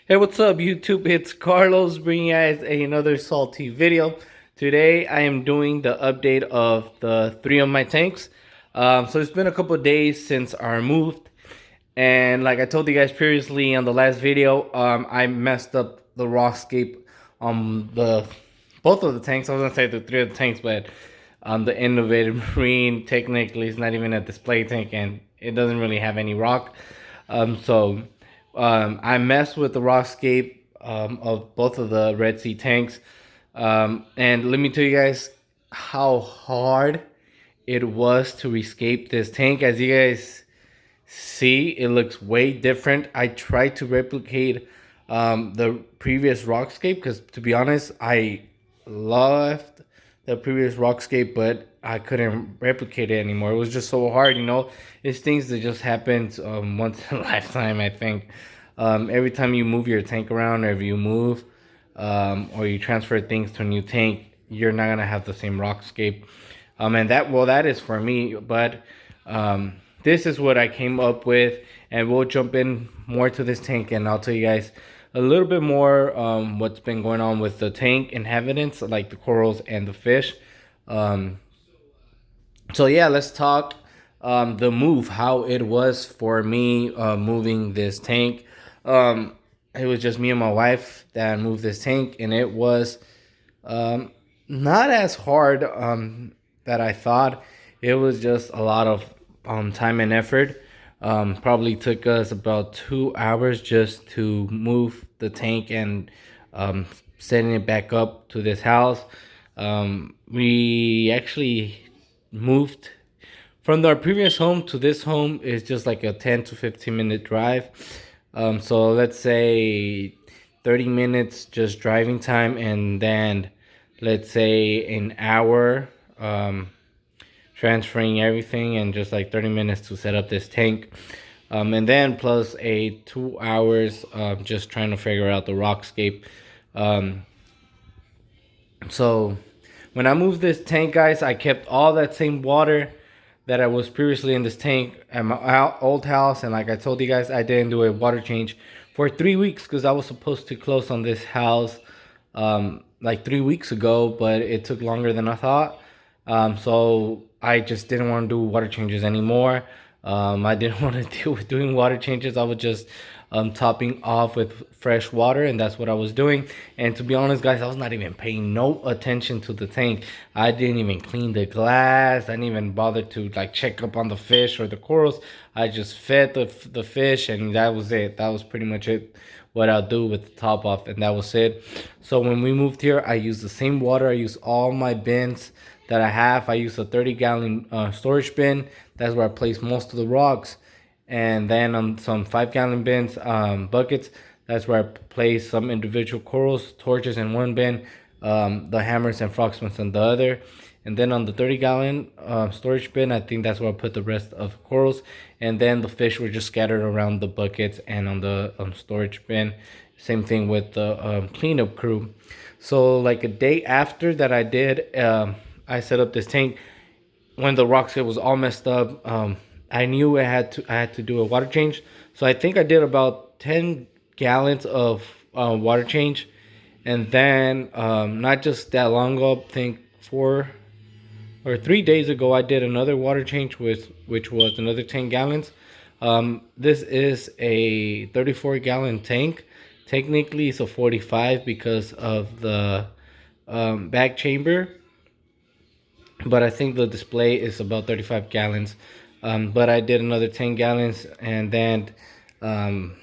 Hey, what's up, YouTube? It's Carlos bringing you guys another salty video. Today, I am doing the update of the three of my tanks. So it's been a couple of days since I moved, and like I told you guys previously on the last video, I messed up the rockscape on the both of the tanks. I was gonna say the three of the tanks, but the innovative marine technically is not even a display tank, and it doesn't really have any rock. So I messed with the rockscape of both of the Redsea tanks. And let me tell you guys how hard it was to rescape this tank. As you guys see, it looks way different. I tried to replicate the previous rockscape because, to be honest, I loved the previous rockscape, but I couldn't replicate it anymore. It was just so hard, you know. It's things that just happens once in a lifetime, I think. Every time you move your tank around, or if you move or you transfer things to a new tank, you're not gonna have the same rockscape. And that is for me, but this is what I came up with, and we'll jump in more to this tank, and I'll tell you guys a little bit more what's been going on with the tank inhabitants, like the corals and the fish. Um, so yeah, let's talk the move, how it was for me moving this tank. Um, it was just me and my wife that moved this tank, and it was um, not as hard that I thought. It was just a lot of time and effort. Probably took us about 2 hours just to move the tank and setting it back up to this house. We actually moved from our previous home to this home is just like a 10 to 15 minute drive. So let's say 30 minutes just driving time, and then let's say an hour transferring everything, and just like 30 minutes to set up this tank. And then plus a 2 hours just trying to figure out the rockscape. Um, so when I moved this tank, guys, I kept all that same water that I was previously in this tank at my old house. And like I told you guys, I didn't do a water change for 3 weeks because I was supposed to close on this house like 3 weeks ago, but it took longer than I thought. So I just didn't want to do water changes anymore. I didn't want to deal with doing water changes. I was just topping off with fresh water, and that's what I was doing. And to be honest, guys, I was not even paying no attention to the tank. I didn't even clean the glass. I didn't even bother to like check up on the fish or the corals. I just fed the fish, and that was it. That was pretty much it. What I'll do with the top off, and that was it. So when we moved here, I used the same water. I used all my bins that I have. I use a 30-gallon storage bin. That's where I place most of the rocks. And then on some 5-gallon bins, buckets, that's where I place some individual corals, torches in one bin, the hammers and frogspins in the other. And then on the 30-gallon storage bin, I think that's where I put the rest of corals. And then the fish were just scattered around the buckets and on the storage bin. Same thing with the cleanup crew. So like a day after that I set up this tank. When the rockscape was all messed up, I knew I had to do a water change. So I think I did about 10 gallons of water change, and then not just that long ago, I think 4 or 3 days ago, I did another water change which was another 10 gallons. This is a 34-gallon tank. Technically, it's a 45 because of the back chamber, but I think the display is about 35 gallons. But I did another 10 gallons, and then um,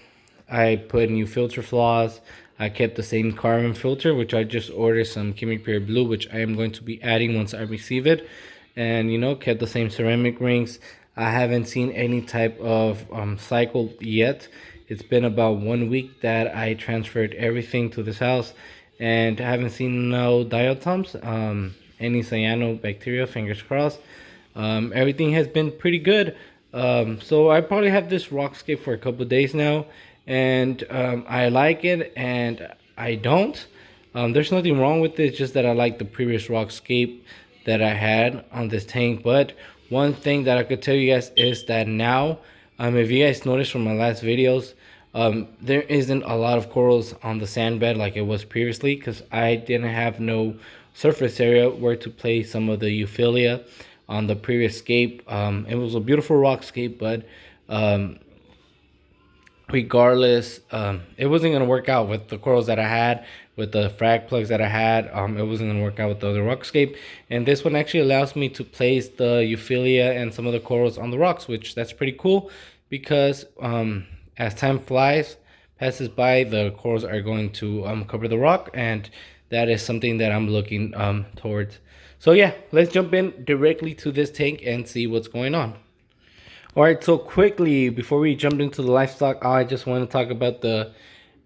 I put new filter flaws. I kept the same carbon filter, which I just ordered some chemic pure blue, which I am going to be adding once I receive it. And, you know, kept the same ceramic rings. I haven't seen any type of cycle yet. It's been about 1 week that I transferred everything to this house, and I haven't seen no diatoms, any cyanobacteria, fingers crossed. Everything has been pretty good. So I probably have this rockscape for a couple days now, and I like it and I don't. There's nothing wrong with it, it's just that I like the previous rockscape that I had on this tank. But one thing that I could tell you guys is that now, if you guys noticed from my last videos, There isn't a lot of corals on the sand bed like it was previously because I didn't have no surface area where to place some of the euphilia on the previous scape. It was a beautiful rock scape, but um, regardless, it wasn't gonna work out with the corals that I had, with the frag plugs that I had. It wasn't gonna work out with the other rockscape, and this one actually allows me to place the euphilia and some of the corals on the rocks, which that's pretty cool because as time passes by, the corals are going to cover the rock, and that is something that I'm looking towards. So yeah, let's jump in directly to this tank and see what's going on. All right, so quickly before we jump into the livestock, I just want to talk about the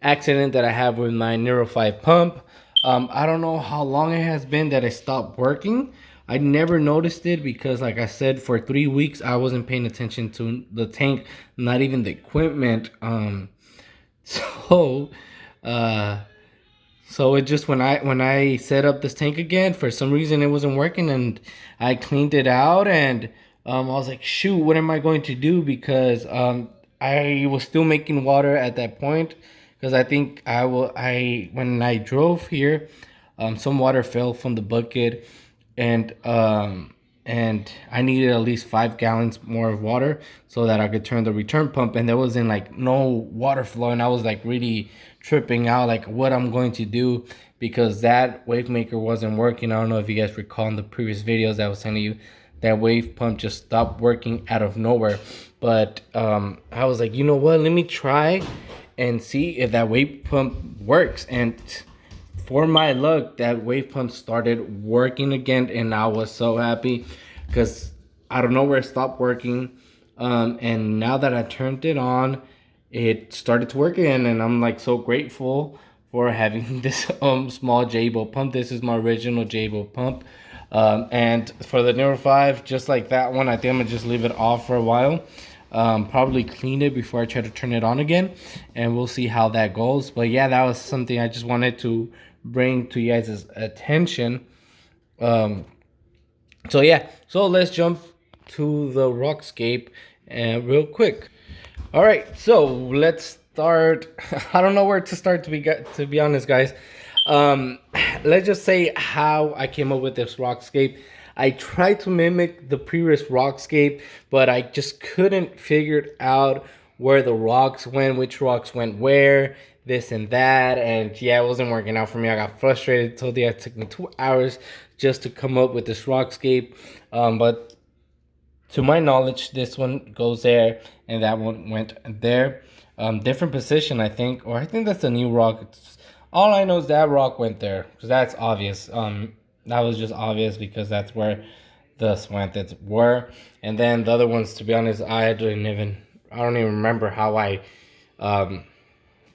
accident that I have with my Neuro 5 pump. I don't know how long it has been that it stopped working. I never noticed it because, like I said, for 3 weeks I wasn't paying attention to the tank, not even the equipment. So, uh, so it just when I set up this tank again, for some reason it wasn't working, and I cleaned it out, and I was like, shoot, what am I going to do? Because I was still making water at that point, because I think I when I drove here, some water fell from the bucket, and and I needed at least 5 gallons more of water so that I could turn the return pump, and there wasn't like no water flow, and I was like really tripping out like what I'm going to do because that wave maker wasn't working. I don't know if you guys recall in the previous videos I was telling you that wave pump just stopped working out of nowhere. But I was like, you know what, let me try and see if that wave pump works. And for my luck, that wave pump started working again, and I was so happy because out of nowhere it stopped working. And now that I turned it on, it started to work again, and I'm like so grateful for having this small J-Bolt pump. This is my original J-Bolt pump. And for the Neuro 5, just like that one, I think I'm gonna just leave it off for a while. Probably clean it before I try to turn it on again, and we'll see how that goes. But yeah, that was something I just wanted to bring to you guys' attention. Um, so yeah, so let's jump to the rockscape real quick. All right, so let's start. I don't know where to start to be honest, guys. Um, let's just say how I came up with this rockscape. I tried to mimic the previous rockscape, but I just couldn't figure out where the rocks went, which rocks went where, this and that, and yeah, it wasn't working out for me. I got frustrated. Told you it took me 2 hours just to come up with this rockscape, but to my knowledge, this one goes there, and that one went there. Different position, I think, or I think that's a new rock. All I know is that rock went there, because that's obvious. That was just obvious because that's where the slanted were. And then the other ones, to be honest, I don't even remember how I um,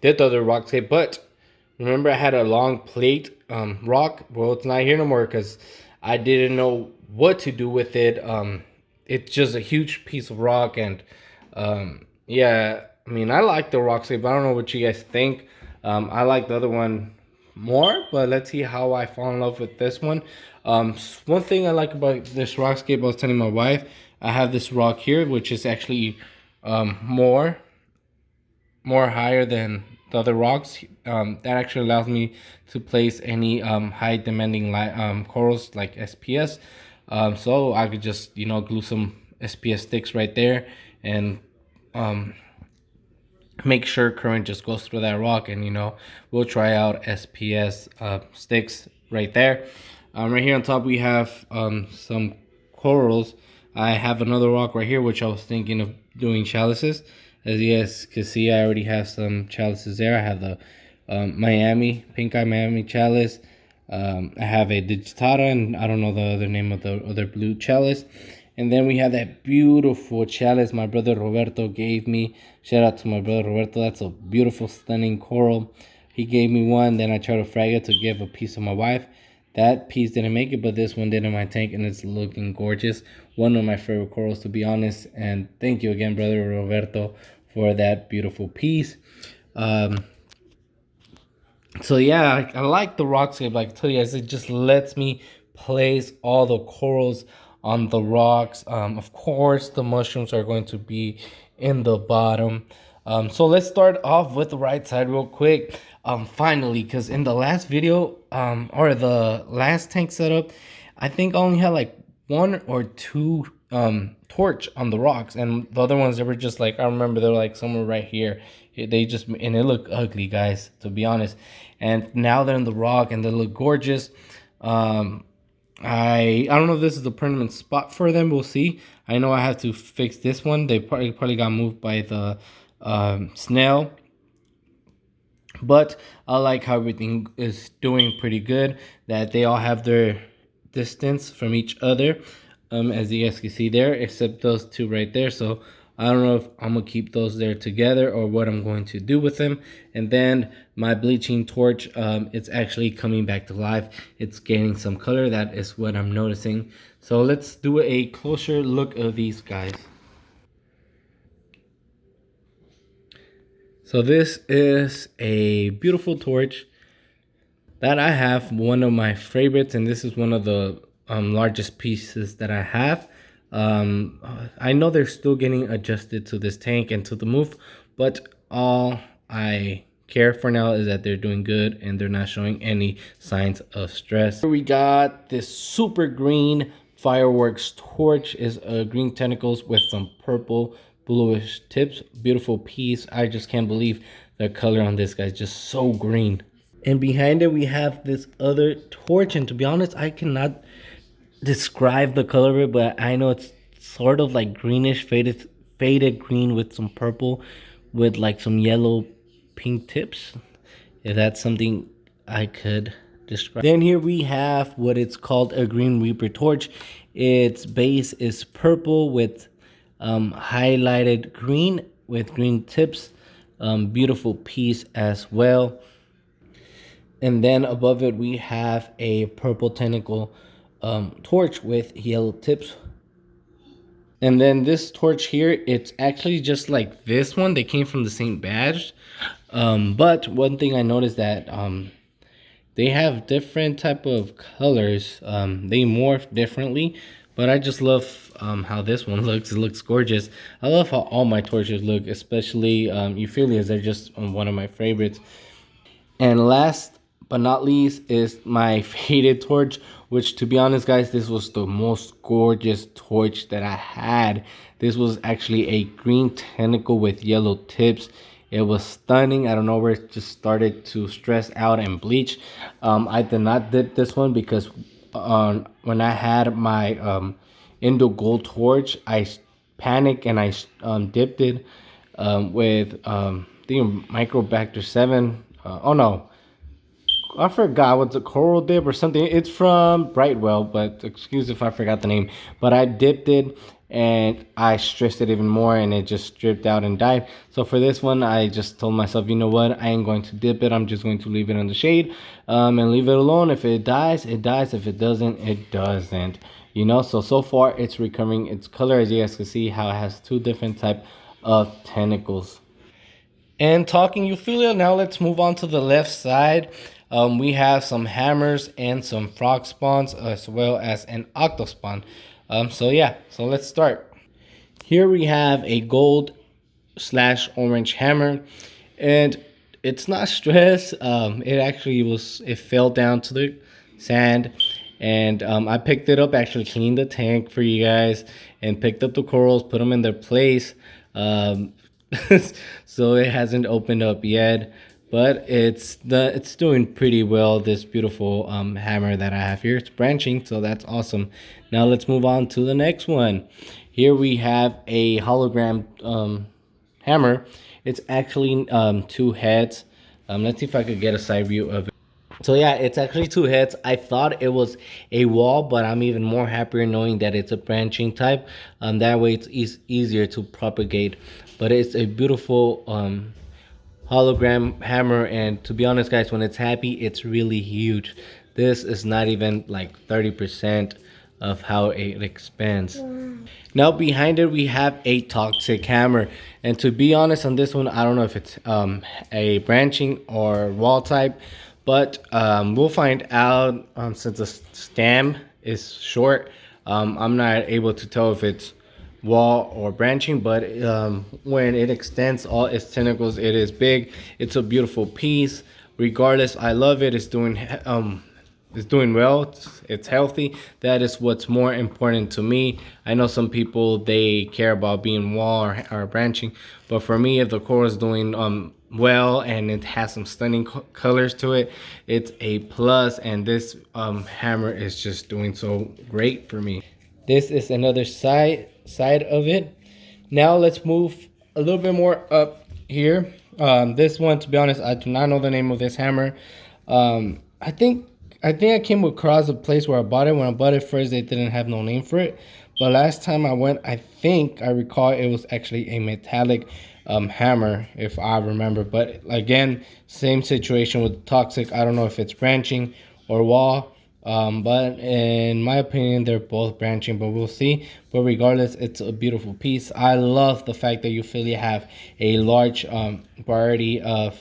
did the other rock tape. But remember, I had a long plate rock. Well, it's not here no more because I didn't know what to do with it. It's just a huge piece of rock, and yeah, I mean, I like the rock tape, but I don't know what you guys think. I like the other one more, but let's see how I fall in love with this one. One thing I like about this rockscape, I was telling my wife, I have this rock here, which is actually more higher than the other rocks. That actually allows me to place any high demanding corals like SPS. So I could just glue some SPS sticks right there, and make sure current just goes through that rock, and we'll try out SPS sticks right there. Right here on top we have some corals. I have another rock right here which I was thinking of doing chalices. As you guys can see, I already have some chalices there. I have the Miami, pink eye Miami chalice. I have a digitata, and I don't know the other name of the other blue chalice. And then we have that beautiful chalice my brother Roberto gave me. Shout out to my brother Roberto. That's a beautiful, stunning coral. He gave me one. Then I tried to frag it to give a piece to my wife. That piece didn't make it, but this one did in my tank, and it's looking gorgeous. One of my favorite corals, to be honest. And thank you again, brother Roberto, for that beautiful piece. So yeah, I like the rockscape. Like I tell you guys, it just lets me place all the corals on the rocks. Of course, the mushrooms are going to be in the bottom. So let's start off with the right side real quick. Finally, because in the last video, or the last tank setup, I think I only had like one or two torch on the rocks, and the other ones they were just like, I remember they're like somewhere right here. They just, and it looked ugly, guys, to be honest. And now they're in the rock and they look gorgeous. Um, I don't know if this is a permanent spot for them. We'll see. I know I have to fix this one. They probably got moved by the snail, but I like how everything is doing pretty good. That they all have their distance from each other, as you guys can see there, except those two right there. So I don't know if I'm gonna keep those there together or what I'm going to do with them. And then my bleaching torch, it's actually coming back to life. It's gaining some color. That is what I'm noticing. So let's do a closer look of these guys. So this is a beautiful torch that I have, one of my favorites, and this is one of the largest pieces that I have. I know they're still getting adjusted to this tank and to the move, but all I care for now is that they're doing good and they're not showing any signs of stress. Here we got this super green fireworks torch. Is green tentacles with some purple bluish tips. Beautiful piece. I just can't believe the color on this guy is just so green. And behind it we have this other torch, and to be honest, I cannot describe the color of it, but I know it's sort of like greenish, faded green with some purple, with like some yellow pink tips, if that's something I could describe. Then here we have what it's called a green reaper torch. Its base is purple with highlighted green with green tips. Beautiful piece as well. And then above it we have a purple tentacle torch with yellow tips. And then this torch here, it's actually just like this one. They came from the same batch. But one thing I noticed that they have different type of colors. They morph differently. But I just love how this one looks. It looks gorgeous. I love how all my torches look, especially Euphyllias. They're just one of my favorites. And last but not least is my faded torch, which, to be honest, guys, this was the most gorgeous torch that I had. This was actually a green tentacle with yellow tips. It was stunning. I don't know where it just started to stress out and bleach. I did not dip this one because when I had my Indo Gold torch, I panicked and I dipped it with I think Microbacter 7. Oh no, I forgot what's a coral dip or something. It's from Brightwell, but excuse if I forgot the name. But I dipped it and I stressed it even more and it just dripped out and died. So for this one, I just told myself, you know what? I ain't going to dip it. I'm just going to leave it in the shade and leave it alone. If it dies, it dies. If it doesn't, it doesn't. You know, so far it's recovering its color. As you guys can see how it has two different type of tentacles. And talking Euphilia, now let's move on to the left side. We have some hammers and some frog spawns, as well as an octospawn. So yeah, so let's start. Here we have a gold slash orange hammer, and it's not stress. It actually was, it fell down to the sand, and I picked it up, actually cleaned the tank for you guys, and picked up the corals, put them in their place. Um, so it hasn't opened up yet, but it's doing pretty well. This beautiful hammer that I have here, it's branching, so that's awesome. Now let's move on to the next one. Here we have a hologram hammer. It's actually two heads. Let's see if I could get a side view of it. So yeah, it's actually two heads. I thought it was a wall, but I'm even more happier knowing that it's a branching type. That way it's easier to propagate. But it's a beautiful hologram hammer, and to be honest, guys, when it's happy, it's really huge. This is not even like 30% of how it expands. Now behind it we have a toxic hammer, and to be honest on this one, I don't know if it's a branching or wall type, but we'll find out since the stem is short. I'm not able to tell if it's wall or branching, but when it extends all its tentacles, it is big. It's a beautiful piece. Regardless, I love it. It's doing well. It's healthy. That is what's more important to me. I know some people, they care about being wall or branching, but for me, if the coral is doing well and it has some stunning colors to it, it's a plus. And this hammer is just doing so great for me. This is another side of it. Now let's move a little bit more up here. This one, to be honest, I do not know the name of this hammer. I think I came across a place where I bought it. When I bought it first, they didn't have no name for it. But last time I went, I think I recall it was actually a metallic hammer, if I remember. But again, same situation with toxic. I don't know if it's branching or wall. But in my opinion, they're both branching, but we'll see. But regardless, it's a beautiful piece. I love the fact that you feel you have a large variety of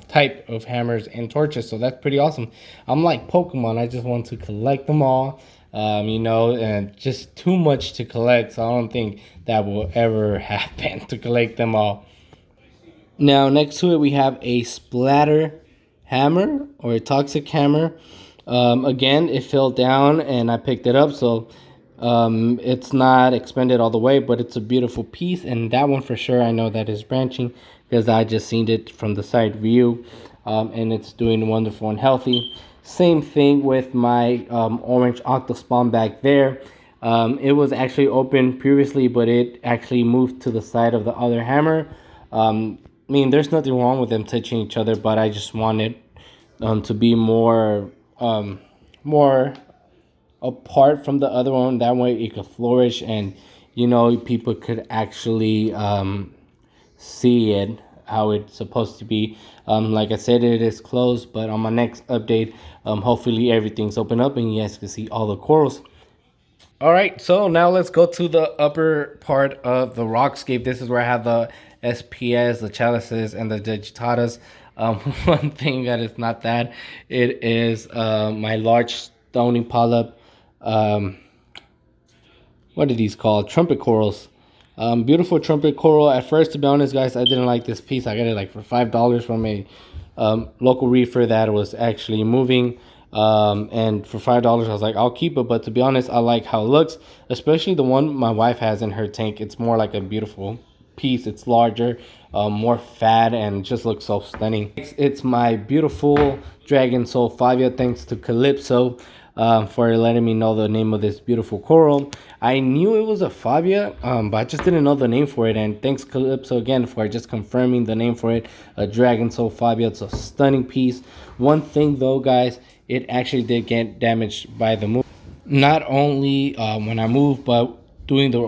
type of hammers and torches. So that's pretty awesome. I'm like Pokemon. I just want to collect them all. And just too much to collect. So I don't think that will ever happen to collect them all. Now, next to it, we have a splatter hammer or a toxic hammer. Again, it fell down and I picked it up, so it's not expanded all the way, but it's a beautiful piece. And that one for sure, I know that is branching because I just seen it from the side view, and it's doing wonderful and healthy. Same thing with my orange octospawn back there. It was actually open previously, but it actually moved to the side of the other hammer. I mean, there's nothing wrong with them touching each other, but I just wanted to be more apart from the other one. That way, it could flourish, and people could actually see it how it's supposed to be. Like I said, it is closed, but on my next update, hopefully everything's open up and you guys can see all the corals. All right, so now let's go to the upper part of the rockscape. This is where I have the SPS, the chalices, and the digitatas. One thing that is not that, it is my large stony polyp. Um, what are these called? Trumpet corals. Beautiful trumpet coral. At first, to be honest, guys, I didn't like this piece. I got it like for $5 from a local reefer that was actually moving. And for $5, I was like, I'll keep it. But to be honest, I like how it looks, especially the one my wife has in her tank. It's more like a beautiful piece. It's larger, more fat, and just looks so stunning. It's my beautiful dragon soul Favia. Thanks to Calypso for letting me know the name of this beautiful coral. I knew it was a Favia, but I just didn't know the name for it. And thanks Calypso again for just confirming the name for it. A dragon soul Favia. It's a stunning piece. One thing though, guys, it actually did get damaged by the move. Not only when I moved, but doing the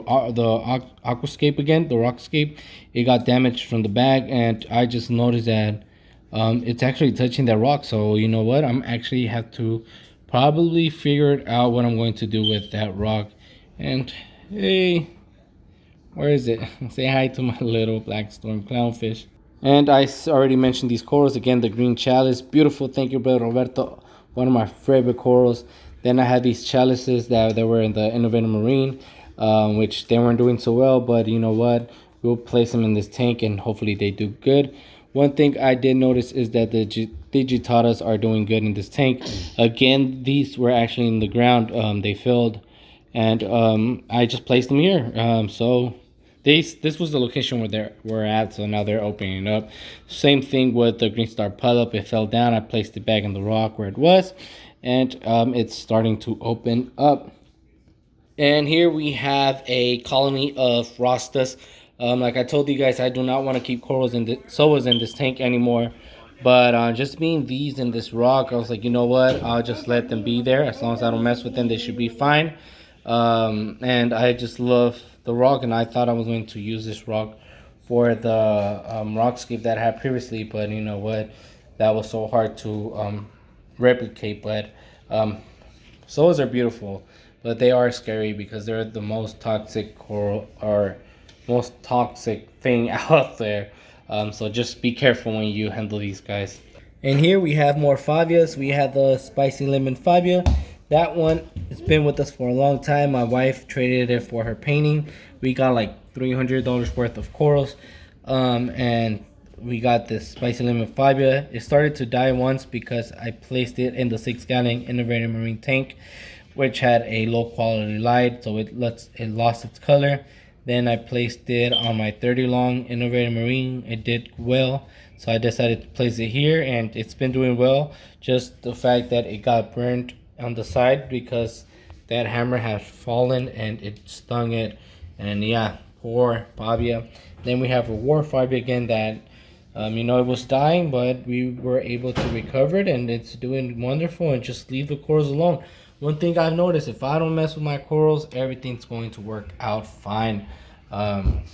aquascape again, the rockscape, it got damaged from the back, and I just noticed that it's actually touching that rock. So you know what? I'm actually have to probably figure out what I'm going to do with that rock. And hey, where is it? Say hi to my little black storm clownfish. And I already mentioned these corals again. The green chalice, beautiful. Thank you, brother Roberto. One of my favorite corals. Then I had these chalices that were in the Innovative Marine, which they weren't doing so well. But you know what? We'll place them in this tank and hopefully they do good. One thing I did notice is that the digitatas are doing good in this tank. Again, these were actually in the ground. They filled, and I just placed them here. So this was the location where they were at, so now they're opening it up. Same thing with the green star polyp. It fell down. I placed it back in the rock where it was, and it's starting to open up. And here we have a colony of rostas. Like I told you guys, I do not want to keep corals in the soas in this tank anymore. But just being these in this rock, I was like, you know what? I'll just let them be there. As long as I don't mess with them, they should be fine. And I just love the rock, and I thought I was going to use this rock for the rockscape that I had previously. But you know what? That was so hard to replicate. But soas are beautiful, but they are scary because they're the most toxic coral or most toxic thing out there. So just be careful when you handle these guys. And here we have more Favias. We have the spicy lemon Favia. That one, it's been with us for a long time. My wife traded it for her painting. We got like $300 worth of corals. And we got this spicy lemon fibia. It started to die once because I placed it in the 6-gallon innovative marine tank, which had a low quality light, so it lost its color. Then I placed it on my 30 long innovative marine. It did well, so I decided to place it here, and it's been doing well. Just the fact that it got burnt on the side because that hammer had fallen and it stung it, and yeah, poor fibia. Then we have a war fibia again that it was dying, but we were able to recover it, and it's doing wonderful. And just leave the corals alone. One thing I've noticed: if I don't mess with my corals, everything's going to work out fine. Um,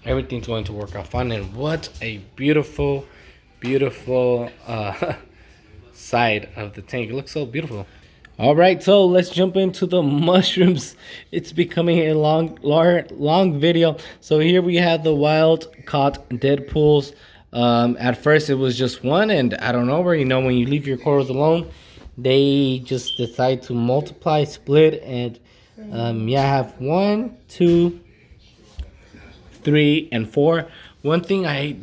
Everything's going to work out fine. And what a beautiful, beautiful side of the tank. It looks so beautiful. All right, so let's jump into the mushrooms. It's becoming a long video. So here we have the wild caught dead pools. At first it was just one, and I don't know where, when you leave your corals alone, they just decide to multiply, split, and I have 1, 2, 3, and 4. One thing I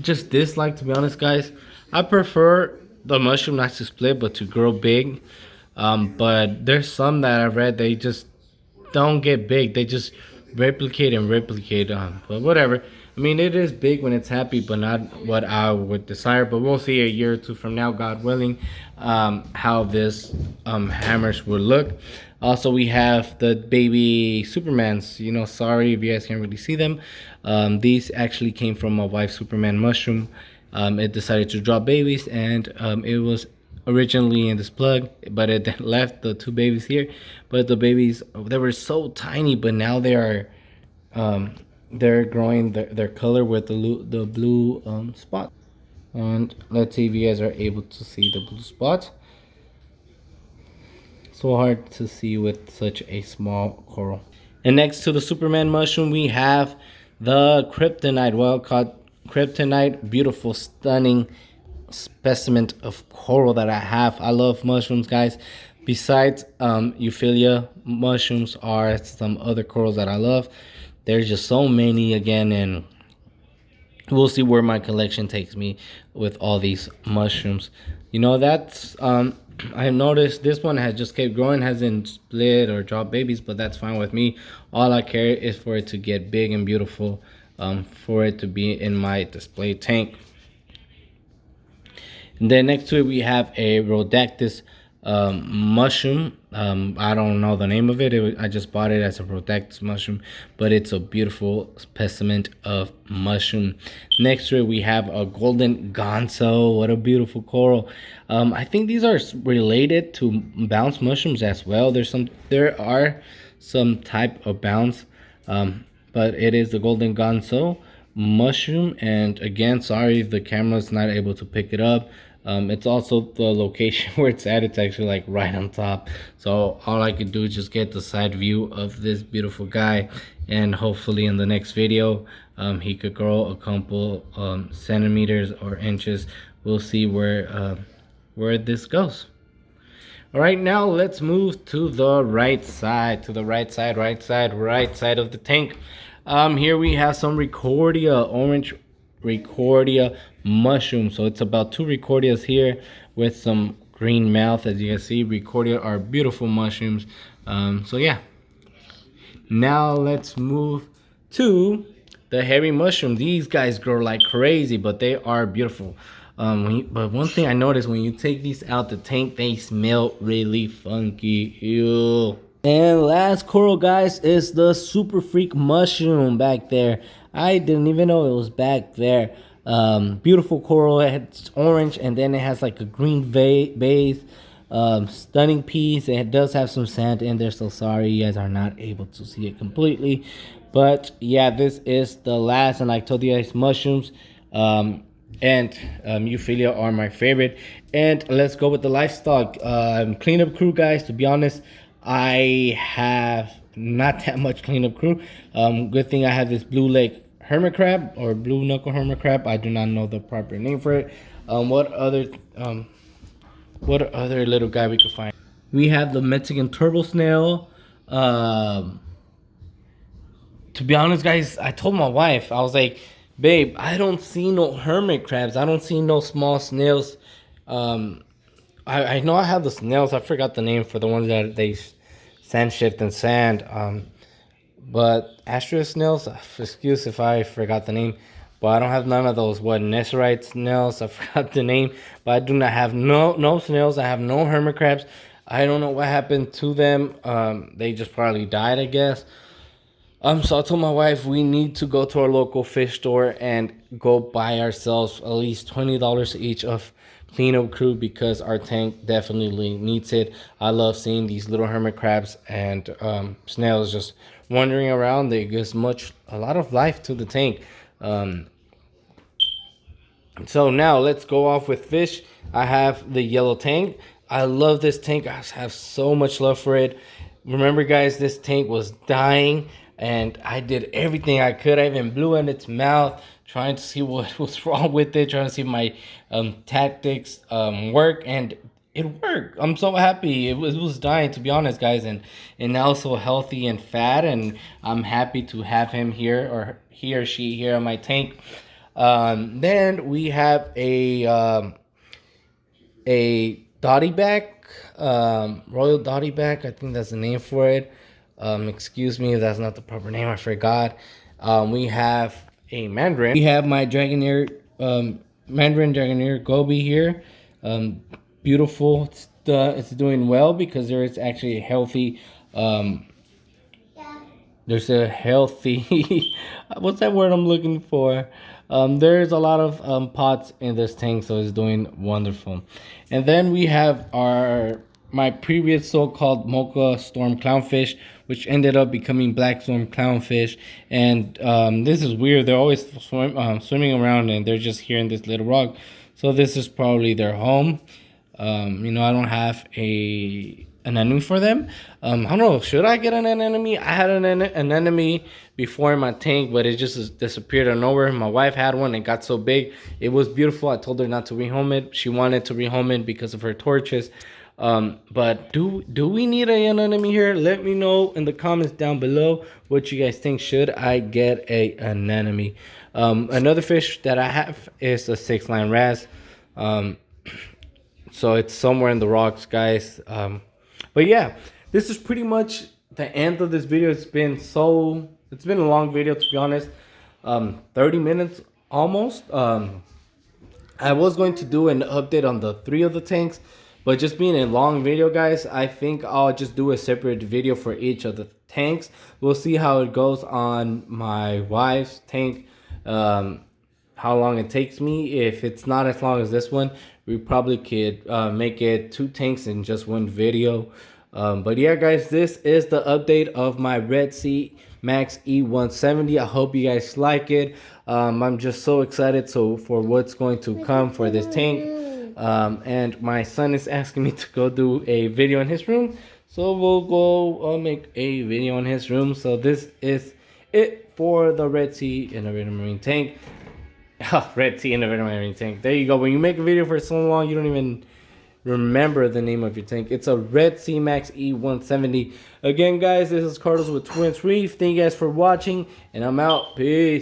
just dislike, to be honest, guys, I prefer the mushroom not to split but to grow big. But there's some that I've read, they just don't get big. They just replicate and replicate. But whatever. I mean, it is big when it's happy, but not what I would desire. But we'll see a year or two from now, God willing, how this hammers will look. Also, we have the baby Supermans. Sorry if you guys can't really see them. These actually came from my wife's Superman mushroom. It decided to drop babies, and it was originally in this plug, but it left the 2 babies here. But the babies, they were so tiny, but now they're growing their color with the blue spot. And let's see if you guys are able to see the blue spot. So hard to see with such a small coral. And next to the Superman mushroom, we have the kryptonite, well caught kryptonite. Beautiful, stunning specimen of coral that I have. I love mushrooms, guys. Besides Euphilia, mushrooms are some other corals that I love. There's just so many again, and we'll see where my collection takes me with all these mushrooms. That's I noticed this one has just kept growing, hasn't split or dropped babies, but that's fine with me. All I care is for it to get big and beautiful, for it to be in my display tank. And then next to it, we have a Rhodactis mushroom. I don't know the name of it. I just bought it as a Rhodactis mushroom, but it's a beautiful specimen of mushroom. Next to it, we have a golden gonzo. What a beautiful coral. I think these are related to bounce mushrooms as well. There are some type of bounce, but it is the golden gonzo mushroom. And again, sorry if the camera's not able to pick it up. It's also the location where it's at. It's actually like right on top. So all I could do is just get the side view of this beautiful guy, and hopefully in the next video he could grow a couple centimeters or inches. We'll see where this goes. All right, now let's move to the right side, right side of the tank. Here we have some Recordia, orange Recordia mushroom. So it's about 2 Recordias here with some green mouth. As you can see, Recordia are beautiful mushrooms. So yeah, now let's move to the hairy mushroom. These guys grow like crazy, but they are beautiful. But one thing I noticed, when you take these out the tank, they smell really funky. Ew. And last coral, guys, is the super freak mushroom back there. I didn't even know it was back there. Beautiful coral. It's orange, and then it has like a green base. Stunning piece. It does have some sand in there, so sorry you guys are not able to see it completely. But yeah, this is the last, and like I told you guys, mushrooms and Euphilia are my favorite. And let's go with the livestock cleanup crew, guys. To be honest, I have not that much cleanup crew. Good thing I have this blue lake hermit crab, or blue knuckle hermit crab. I do not know the proper name for it. What other little guy we could find? We have the Mexican turtle snail. Um, to be honest, guys, I told my wife, I was like, babe, I don't see no hermit crabs. I don't see no small snails. Um, I know I have the snails. I forgot the name for the ones that they sand shift and sand. But Astrea snails, excuse if I forgot the name, but I don't have none of those. What Nesserite snails? I forgot the name, but I do not have no snails. I have no hermit crabs. I don't know what happened to them. They just probably died, I guess. So I told my wife we need to go to our local fish store and go buy ourselves at least $20 each of cleanup crew because our tank definitely needs it. I love seeing these little hermit crabs and snails just wandering around. They gives a lot of life to the tank. Um, so now let's go off with fish. I have the yellow tank. I love this tank. I have so much love for it. Remember, guys, this tank was dying, and I did everything I could. I even blew in its mouth, trying to see what was wrong with it, trying to see my tactics work, and it worked. I'm so happy. It was dying, to be honest, guys, and now so healthy and fat, and I'm happy to have him here, or he or she here on my tank. Then we have a dotty back, royal dotty back. I think that's the name for it. Excuse me if that's not the proper name. I forgot. We have a mandarin. We have my dragonair, mandarin dragonair goby here. Beautiful. It's doing well because there is actually a healthy. There's a healthy. What's that word I'm looking for? There's a lot of pots in this tank, so it's doing wonderful. And then we have my previous so-called mocha storm clownfish, which ended up becoming black storm clownfish. And this is weird. They're always swimming around, and they're just here in this little rock. So this is probably their home. I don't have an enemy for them. I don't know. Should I get an enemy? I had an enemy before in my tank, but it just disappeared out of nowhere. My wife had one. It got so big. It was beautiful. I told her not to rehome it. She wanted to rehome it because of her torches. But do we need an enemy here? Let me know in the comments down below what you guys think. Should I get an enemy? Another fish that I have is a 6-line ras. So it's somewhere in the rocks, guys. But yeah, this is pretty much the end of this video. It's been a long video, to be honest. 30 minutes almost. I was going to do an update on the 3 of the tanks, but just being a long video, guys, I think I'll just do a separate video for each of the tanks. We'll see how it goes on my wife's tank. How long it takes me. If it's not as long as this one, we probably could make it 2 tanks in just one video. But yeah, guys, this is the update of my Redsea Max E170. I hope you guys like it. I'm just so excited for what's going to come for this tank. And my son is asking me to go do a video in his room, so we'll go make a video in his room. So this is it for the Redsea Innovative Marine Tank. Redsea Innovative Marine Tank. There you go. When you make a video for so long, you don't even remember the name of your tank. It's a Redsea Max E170. Again, guys, this is Carlos with Twins Reef. Thank you guys for watching, and I'm out. Peace.